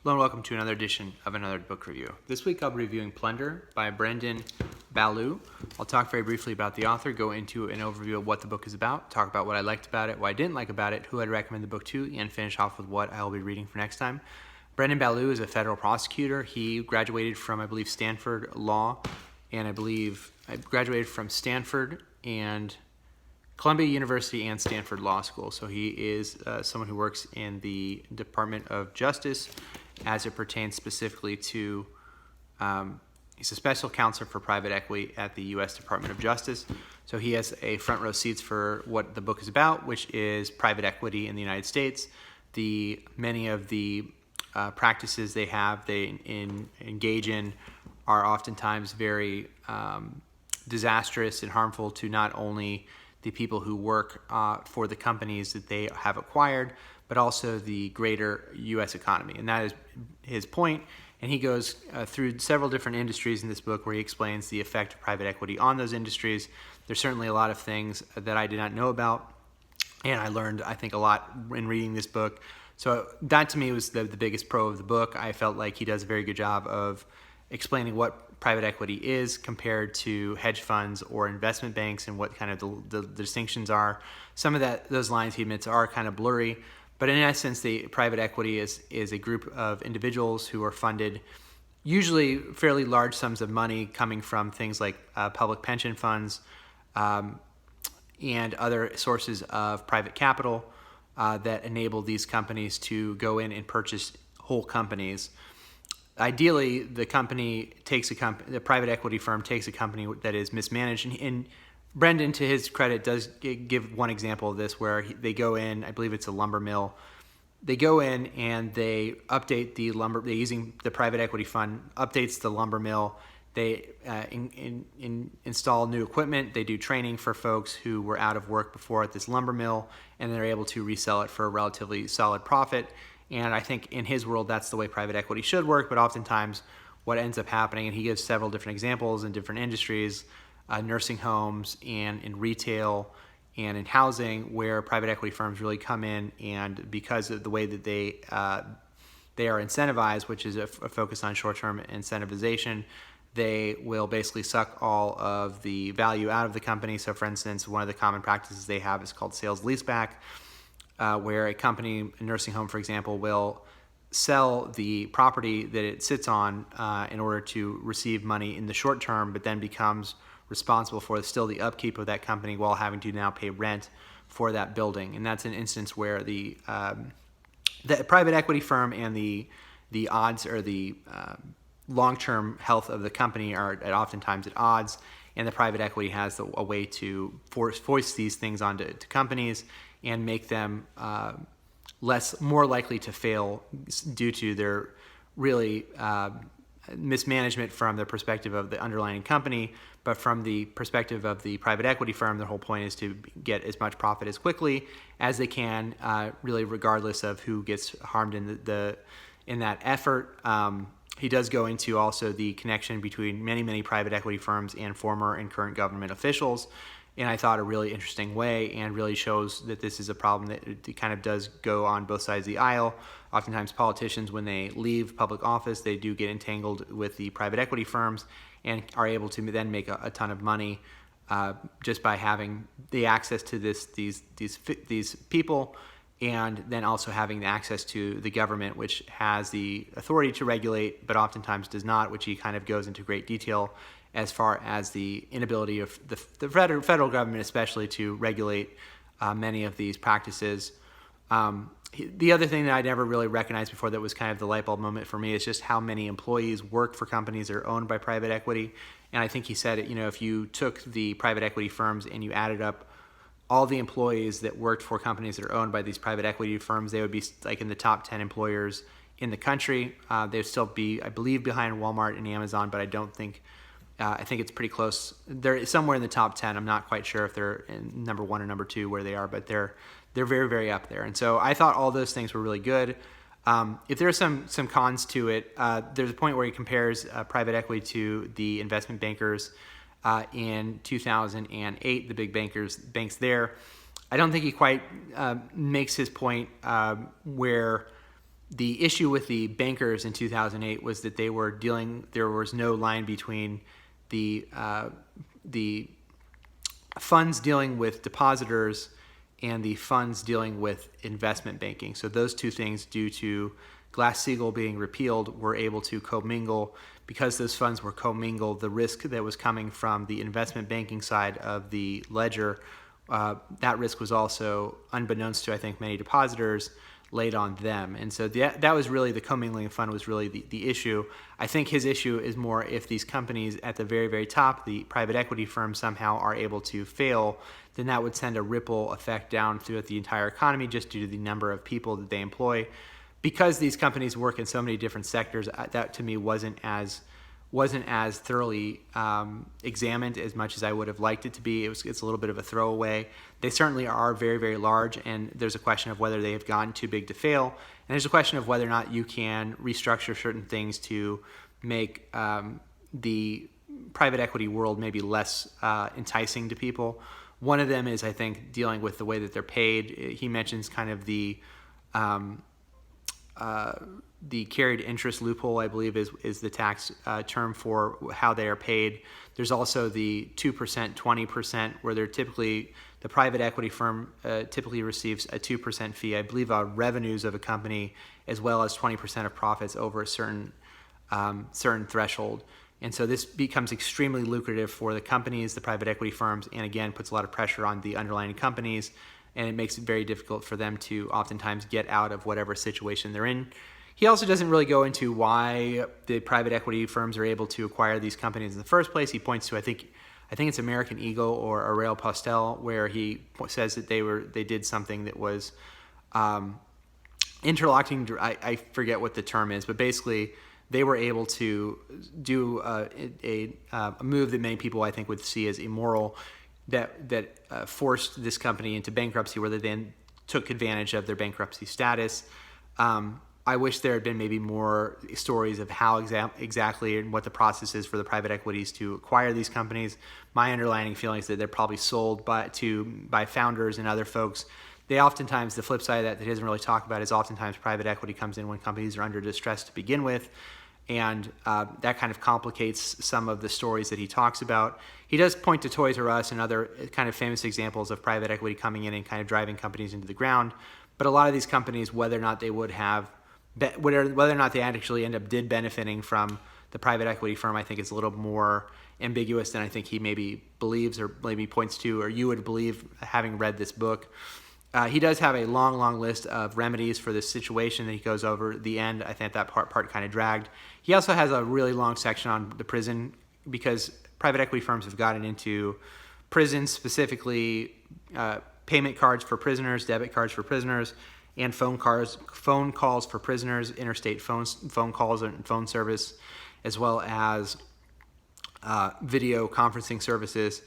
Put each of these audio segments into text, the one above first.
Hello and welcome to another edition of another book review. This week I'll be reviewing Plunder by Brendan Ballou. I'll talk very briefly about the author, go into an overview of what the book is about, talk about what I liked about it, what I didn't like about it, who I'd recommend the book to, and finish off with what I'll be reading for next time. Brendan Ballou is a federal prosecutor. He graduated from, I believe, Stanford Law, and I graduated from Stanford and Columbia University and Stanford Law School. So he is someone who works in the Department of Justice as it pertains specifically to, he's a special counsel for private equity at the U.S. Department of Justice. So he has a front row seats for what the book is about, which is private equity in the United States. Many of the practices they engage in are oftentimes very disastrous and harmful to not only the people who work for the companies that they have acquired, but also the greater U.S. economy. And that is his point. And he goes through several different industries in this book where he explains the effect of private equity on those industries. There's certainly a lot of things that I did not know about, and I learned, I think, a lot in reading this book. So that to me was the biggest pro of the book. I felt like he does a very good job of explaining what private equity is compared to hedge funds or investment banks and what kind of the distinctions are. Some of those lines he admits are kind of blurry, but in essence, the private equity is a group of individuals who are funded usually fairly large sums of money coming from things like public pension funds and other sources of private capital that enable these companies to go in and purchase whole companies. Ideally, the private equity firm takes a company that is mismanaged. And Brendan, to his credit, does give one example of this where they go in, I believe it's a lumber mill. They go in and they update the lumber, they're using the private equity fund, updates the lumber mill. They install new equipment. They do training for folks who were out of work before at this lumber mill, and they're able to resell it for a relatively solid profit. And I think in his world, that's the way private equity should work, but oftentimes what ends up happening, and he gives several different examples in different industries, nursing homes and in retail and in housing, where private equity firms really come in, and because of the way that they are incentivized, which is a focus on short-term incentivization, they will basically suck all of the value out of the company. So for instance, one of the common practices they have is called sales leaseback, where a company, a nursing home, for example, will sell the property that it sits on in order to receive money in the short term, but then becomes responsible for still the upkeep of that company while having to now pay rent for that building. And that's an instance where the private equity firm and the odds or the long-term health of the company are oftentimes at odds, and the private equity has a way to force these things onto companies and make them more likely to fail due to their really mismanagement from the perspective of the underlying company. But from the perspective of the private equity firm, the whole point is to get as much profit as quickly as they can, really regardless of who gets harmed in that effort. He does go into also the connection between many private equity firms and former and current government officials, and I thought a really interesting way, and really shows that this is a problem that it kind of does go on both sides of the aisle. Oftentimes politicians, when they leave public office, they do get entangled with the private equity firms and are able to then make a ton of money just by having the access to these people, and then also having the access to the government, which has the authority to regulate, but oftentimes does not, which he kind of goes into great detail as far as the inability of the federal government especially to regulate many of these practices. The other thing that I never really recognized before that was kind of the light bulb moment for me is just how many employees work for companies that are owned by private equity. And I think he said, if you took the private equity firms and you added up all the employees that worked for companies that are owned by these private equity firms, they would be like in the top 10 employers in the country. They would still be, I believe, behind Walmart and Amazon, but I think it's pretty close. They're somewhere in the top 10. I'm not quite sure if they're in number 1 or number 2 where they are, but they're very up there. And so I thought all those things were really good. If there are some cons to it, there's a point where he compares private equity to the investment bankers in 2008, the big banks there. I don't think he quite makes his point where the issue with the bankers in 2008 was that there was no line between the funds dealing with depositors and the funds dealing with investment banking. So those two things, due to Glass-Steagall being repealed, were able to commingle. Because those funds were commingled, the risk that was coming from the investment banking side of the ledger, that risk was also, unbeknownst to I think many depositors, laid on them. And so that was really, the commingling fund was really the issue. I think his issue is more if these companies at the very, very top, the private equity firms, somehow are able to fail, then that would send a ripple effect down throughout the entire economy just due to the number of people that they employ. Because these companies work in so many different sectors, that to me wasn't as thoroughly examined as much as I would have liked it to be. It's a little bit of a throwaway. They certainly are very, very large, and there's a question of whether they have gotten too big to fail, and there's a question of whether or not you can restructure certain things to make the private equity world maybe less enticing to people. One of them is, I think, dealing with the way that they're paid. He mentions kind of the carried interest loophole, I believe, is the tax term for how they are paid. There's also the 2%, 20%, where the private equity firm typically receives a 2% fee, I believe, on revenues of a company, as well as 20% of profits over a certain threshold. And so this becomes extremely lucrative for the companies, the private equity firms, and again, puts a lot of pressure on the underlying companies, and it makes it very difficult for them to oftentimes get out of whatever situation they're in. He also doesn't really go into why the private equity firms are able to acquire these companies in the first place. He points to, I think it's American Eagle or Aurel Postel, where he says that they did something that was interlocking. I forget what the term is, but basically they were able to do a move that many people, I think, would see as immoral, that forced this company into bankruptcy, where they then took advantage of their bankruptcy status. I wish there had been maybe more stories of how exactly and what the process is for the private equities to acquire these companies. My underlying feeling is that they're probably sold by founders and other folks. They oftentimes, the flip side of that he doesn't really talk about, is oftentimes private equity comes in when companies are under distress to begin with, and that kind of complicates some of the stories that he talks about. He does point to Toys R Us and other kind of famous examples of private equity coming in and kind of driving companies into the ground. But a lot of these companies, whether or not they actually did benefiting from the private equity firm, I think is a little more ambiguous than I think he maybe believes, or maybe points to, or you would believe, having read this book. He does have a long list of remedies for this situation that he goes over at the end. I think that part kind of dragged. He also has a really long section on the prison, because private equity firms have gotten into prisons, specifically payment cards for prisoners, debit cards for prisoners, and phone calls for prisoners, interstate phone calls and phone service, as well as video conferencing services.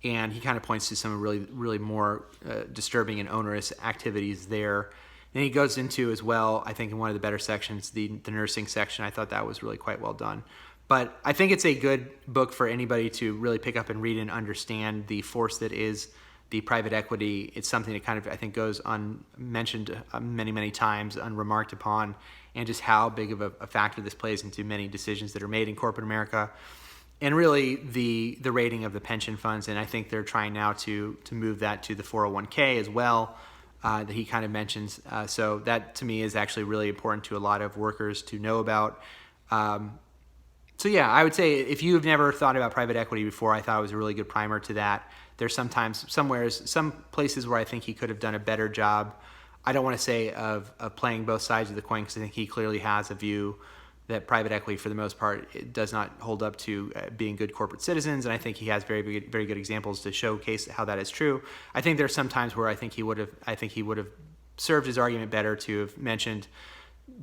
And he kind of points to some really more disturbing and onerous activities there. Then he goes into, as well, I think in one of the better sections, the nursing section. I thought that was really quite well done. But I think it's a good book for anybody to really pick up and read and understand the force that is the private equity. It's something that kind of, I think, goes unmentioned many times, unremarked upon, and just how big of a factor this plays into many decisions that are made in corporate America. And really the rating of the pension funds, and I think they're trying now to move that to the 401k as well, that he kind of mentions. So that to me is actually really important to a lot of workers to know about. So yeah, I would say if you've never thought about private equity before, I thought it was a really good primer to that. There's some places where I think he could have done a better job. I don't want to say of playing both sides of the coin, because I think he clearly has a view that private equity, for the most part, it does not hold up to being good corporate citizens, and I think he has very good examples to showcase how that is true. I think there's some times where I think he would have served his argument better to have mentioned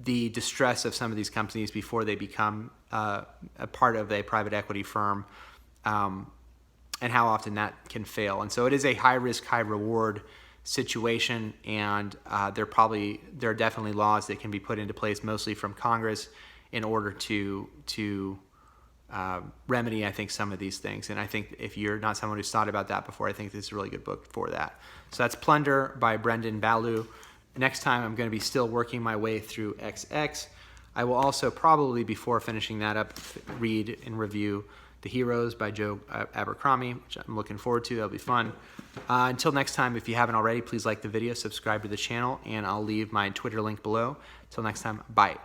the distress of some of these companies before they become a part of a private equity firm, and how often that can fail. And so it is a high risk, high reward situation, and there are definitely laws that can be put into place, mostly from Congress, in order to remedy, I think, some of these things. And I think if you're not someone who's thought about that before, I think this is a really good book for that. So that's Plunder by Brendan Ballou. Next time, I'm going to be still working my way through XX. I will also probably, before finishing that up, read and review The Heroes by Joe Abercrombie, which I'm looking forward to. That'll be fun. Until next time, if you haven't already, please like the video, subscribe to the channel, and I'll leave my Twitter link below. Until next time, bye.